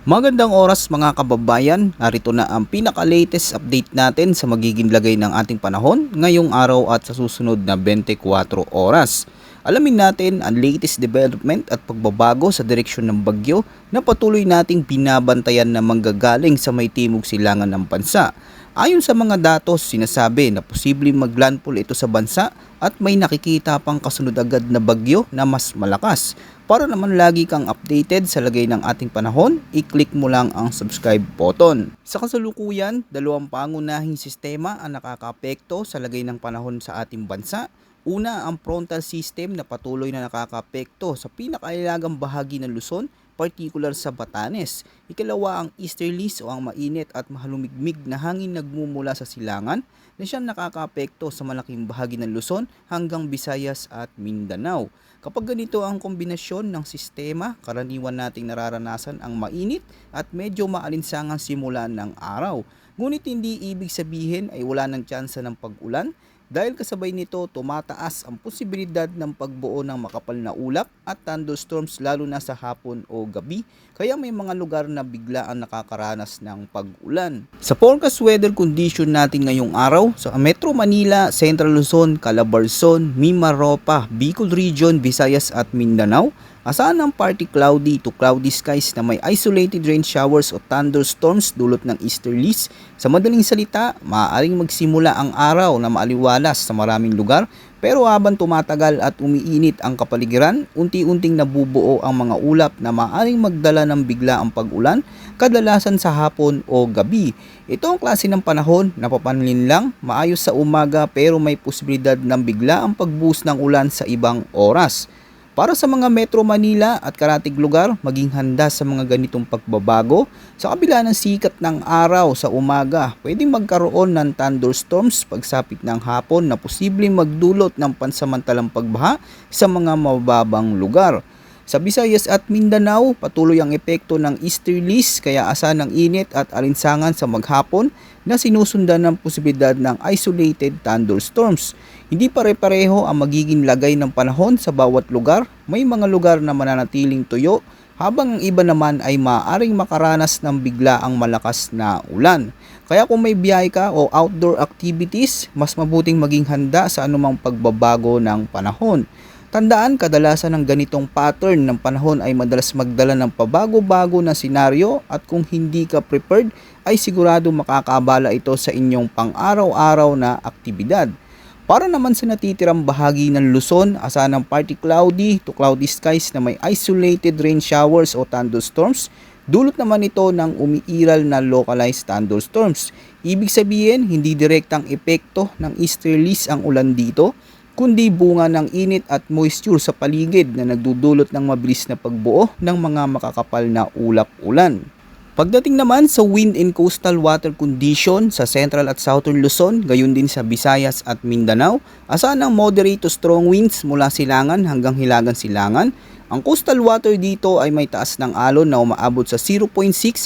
Magandang oras mga kababayan, narito na ang pinaka-latest update natin sa magiging lagay ng ating panahon ngayong araw at sa susunod na 24 oras. Alamin natin ang latest development at pagbabago sa direksyon ng bagyo na patuloy nating binabantayan na manggagaling sa may timog silangan ng bansa. Ayon sa mga datos, sinasabi na posibleng maglandfall ito sa bansa at may nakikita pang kasunod agad na bagyo na mas malakas. Para naman lagi kang updated sa lagay ng ating panahon, i-click mo lang ang subscribe button. Sa kasalukuyan, dalawang pangunahing sistema ang nakakaapekto sa lagay ng panahon sa ating bansa. Una, ang frontal system na patuloy na nakakaapekto sa pinakailagang bahagi ng Luzon, particular sa Batanes. Ikalawa, ang easterlies o ang mainit at mahalumigmig na hangin nagmumula sa silangan na siyang nakakaapekto sa malaking bahagi ng Luzon hanggang Visayas at Mindanao. Kapag ganito ang kombinasyon ng sistema, karaniwan nating nararanasan ang mainit at medyo maalinsangang simula ng araw. Ngunit hindi ibig sabihin ay wala ng tsansa ng pag-ulan dahil kasabay nito tumataas ang posibilidad ng pagbuo ng makapal na ulap at thunderstorms lalo na sa hapon o gabi, kaya may mga lugar na biglaan nakakaranas ng pag-ulan. Sa forecast weather condition natin ngayong araw, sa Metro Manila, Central Luzon, Calabarzon, Mimaropa, Bicol Region, Visayas at Mindanao, asahan ng partly cloudy to cloudy skies na may isolated rain showers o thunderstorms dulot ng easterlies. Sa madaling salita, maaaring magsimula ang araw na maaliwalas sa maraming lugar, pero habang tumatagal at umiinit ang kapaligiran, unti-unting nabubuo ang mga ulap na maaaring magdala ng biglaang pag-ulan, kadalasan sa hapon o gabi. Ito ang klase ng panahon na papanlin lang, maayos sa umaga pero may posibilidad ng biglaang pagbuhos ng ulan sa ibang oras. Para sa mga Metro Manila at karatig lugar, maging handa sa mga ganitong pagbabago. Sa kabila ng sikat ng araw sa umaga, pwedeng magkaroon ng thunderstorms pagsapit ng hapon na posibleng magdulot ng pansamantalang pagbaha sa mga mababang lugar. Sa Visayas at Mindanao, patuloy ang epekto ng easterlies kaya asa ng init at alinsangan sa maghapon na sinusundan ng posibilidad ng isolated thunderstorms. Hindi pare-pareho ang magiging lagay ng panahon sa bawat lugar. May mga lugar na mananatiling tuyo habang ang iba naman ay maaaring makaranas ng biglaang malakas na ulan. Kaya kung may biyahe ka o outdoor activities, mas mabuting maging handa sa anumang pagbabago ng panahon. Tandaan, kadalasan ng ganitong pattern ng panahon ay madalas magdala ng pabago-bago na senaryo at kung hindi ka prepared ay sigurado makakaabala ito sa inyong pang-araw-araw na aktibidad. Para naman sa natitirang bahagi ng Luzon, asahan ng partly cloudy to cloudy skies na may isolated rain showers o thunderstorms. Dulot naman ito ng umiiral na localized thunderstorms. Ibig sabihin, hindi direktang epekto ng easterlies ang ulan dito, kundi bunga ng init at moisture sa paligid na nagdudulot ng mabilis na pagbuo ng mga makakapal na ulap-ulan. Pagdating naman sa wind and coastal water condition sa Central at Southern Luzon, gayon din sa Visayas at Mindanao, asahan ng moderate to strong winds mula silangan hanggang hilagang silangan. Ang coastal water dito ay may taas ng alon na umaabot sa 0.6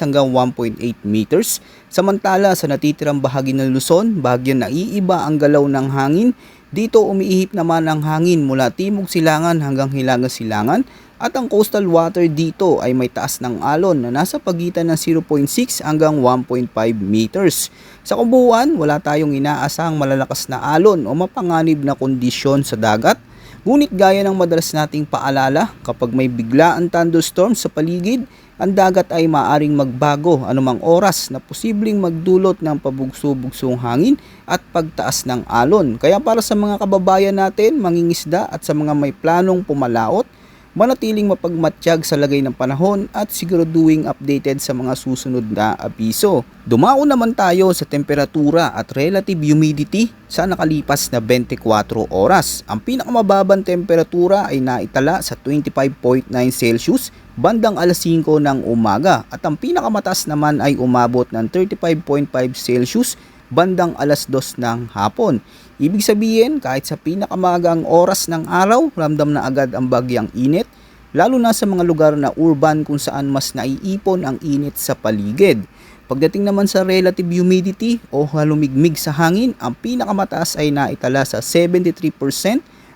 hanggang 1.8 meters. Samantala sa natitirang bahagi ng Luzon, bahagyang naiiba ang galaw ng hangin. Dito umiihip naman ang hangin mula timog silangan hanggang hilagang silangan at ang coastal water dito ay may taas ng alon na nasa pagitan ng 0.6 hanggang 1.5 meters. Sa kabuuan, wala tayong inaasahang malalakas na alon o mapanganib na kondisyon sa dagat. Ngunit gaya ng madalas nating paalala, kapag may biglaan thunderstorm sa paligid, ang dagat ay maaring magbago anumang oras na posibleng magdulot ng pabugso-bugsong hangin at pagtaas ng alon. Kaya para sa mga kababayan natin, mangingisda at sa mga may planong pumalaot, manatiling mapagmatsyag sa lagay ng panahon at siguraduhing updated sa mga susunod na abiso. Dumao naman tayo sa temperatura at relative humidity sa nakalipas na 24 oras. Ang pinakamababang temperatura ay naitala sa 25.9 Celsius bandang alas 5 ng umaga at ang pinakamataas naman ay umabot ng 35.5 Celsius bandang alas 2 ng hapon. Ibig sabihin, kahit sa pinakamagang oras ng araw, ramdam na agad ang bagyang init, lalo na sa mga lugar na urban kung saan mas naiipon ang init sa paligid. Pagdating naman sa relative humidity o halumigmig sa hangin, ang pinakamataas ay naitala sa 73%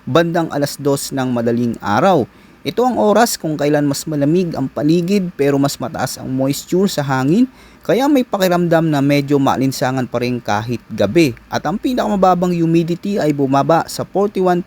bandang alas 2 ng madaling araw. Ito ang oras kung kailan mas malamig ang paligid pero mas mataas ang moisture sa hangin, kaya may pakiramdam na medyo maalinsangan pa rin kahit gabi. At ang pinakamababang humidity ay bumaba sa 41%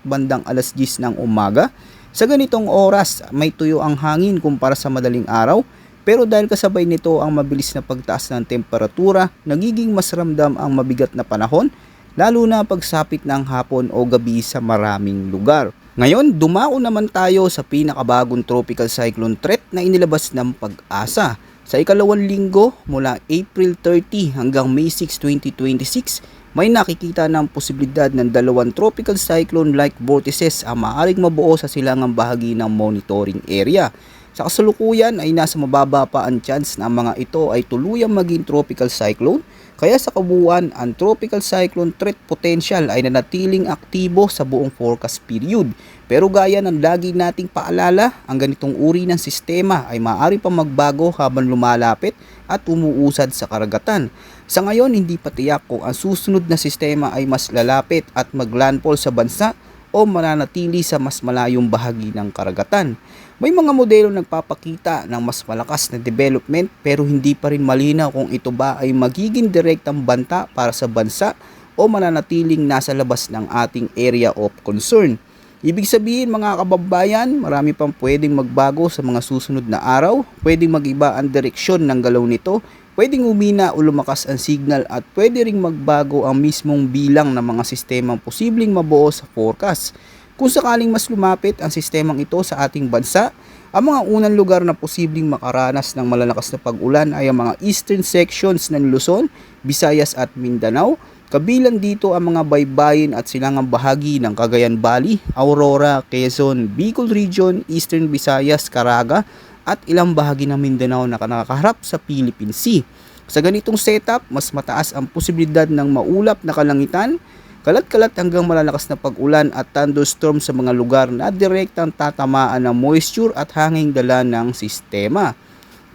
bandang alas 10 ng umaga. Sa ganitong oras, may tuyo ang hangin kumpara sa madaling araw, pero dahil kasabay nito ang mabilis na pagtaas ng temperatura, nagiging mas ramdam ang mabigat na panahon, lalo na pagsapit ng hapon o gabi sa maraming lugar. Ngayon, dumako naman tayo sa pinakabagong tropical cyclone threat na inilabas ng Pag-asa. Sa ikalawang linggo mula April 30 hanggang May 6, 2026, may nakikita ng posibilidad ng dalawang tropical cyclone-like vortices ang maaaring mabuo sa silangang bahagi ng monitoring area. Sa kasalukuyan ay nasa mababa pa ang chance na ang mga ito ay tuluyang maging tropical cyclone, kaya sa kabuuan ang tropical cyclone threat potential ay nanatiling aktibo sa buong forecast period. Pero gaya ng lagi nating paalala, ang ganitong uri ng sistema ay maaari pa magbago habang lumalapit at umuusad sa karagatan. Sa ngayon, hindi pa tiyak kung ang susunod na sistema ay mas lalapit at maglandfall sa bansa o mananatili sa mas malayong bahagi ng karagatan. May mga modelo nagpapakita ng mas malakas na development pero hindi pa rin malinaw kung ito ba ay magiging direktang banta para sa bansa o mananatiling nasa labas ng ating area of concern. Ibig sabihin mga kababayan, marami pang pwedeng magbago sa mga susunod na araw, pwedeng mag-iba ang direksyon ng galaw nito, pwedeng umina o lumakas ang signal at pwede ring magbago ang mismong bilang ng mga sistemang posibleng mabuo sa forecast. Kung sakaling mas lumapit ang sistemang ito sa ating bansa, ang mga unang lugar na posibleng makaranas ng malalakas na pag-ulan ay ang mga eastern sections ng Luzon, Visayas at Mindanao. Kabilang dito ang mga baybayin at silangang bahagi ng Cagayan Valley, Aurora, Quezon, Bicol Region, Eastern Visayas, Caraga at ilang bahagi ng Mindanao na nakakaharap sa Philippine Sea. Sa ganitong setup, mas mataas ang posibilidad ng maulap na kalangitan, kalat-kalat hanggang malalakas na pag-ulan at thunderstorm sa mga lugar na direktang tatamaan ng moisture at hanging dala ng sistema.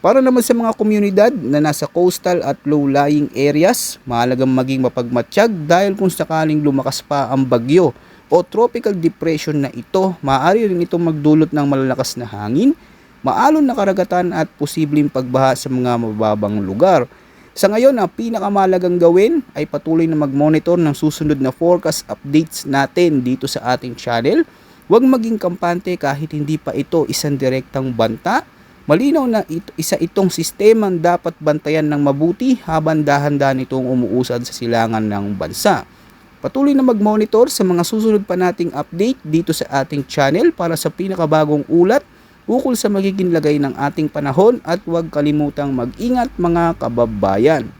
Para naman sa mga komunidad na nasa coastal at low-lying areas, mahalagang maging mapagmatsyag dahil kung sakaling lumakas pa ang bagyo o tropical depression na ito, maaari rin itong magdulot ng malalakas na hangin, maalon na karagatan at posibleng pagbaha sa mga mababang lugar. Sa ngayon, ang pinakamahalagang gawin ay patuloy na mag-monitor ng susunod na forecast updates natin dito sa ating channel. Huwag maging kampante kahit hindi pa ito isang direktang banta. Malinaw na isa itong sistemang dapat bantayan ng mabuti habang dahan-dahan itong umuusad sa silangan ng bansa. Patuloy na mag-monitor sa mga susunod pa nating update dito sa ating channel para sa pinakabagong ulat ukol sa magiging lagay ng ating panahon at huwag kalimutang mag-ingat mga kababayan.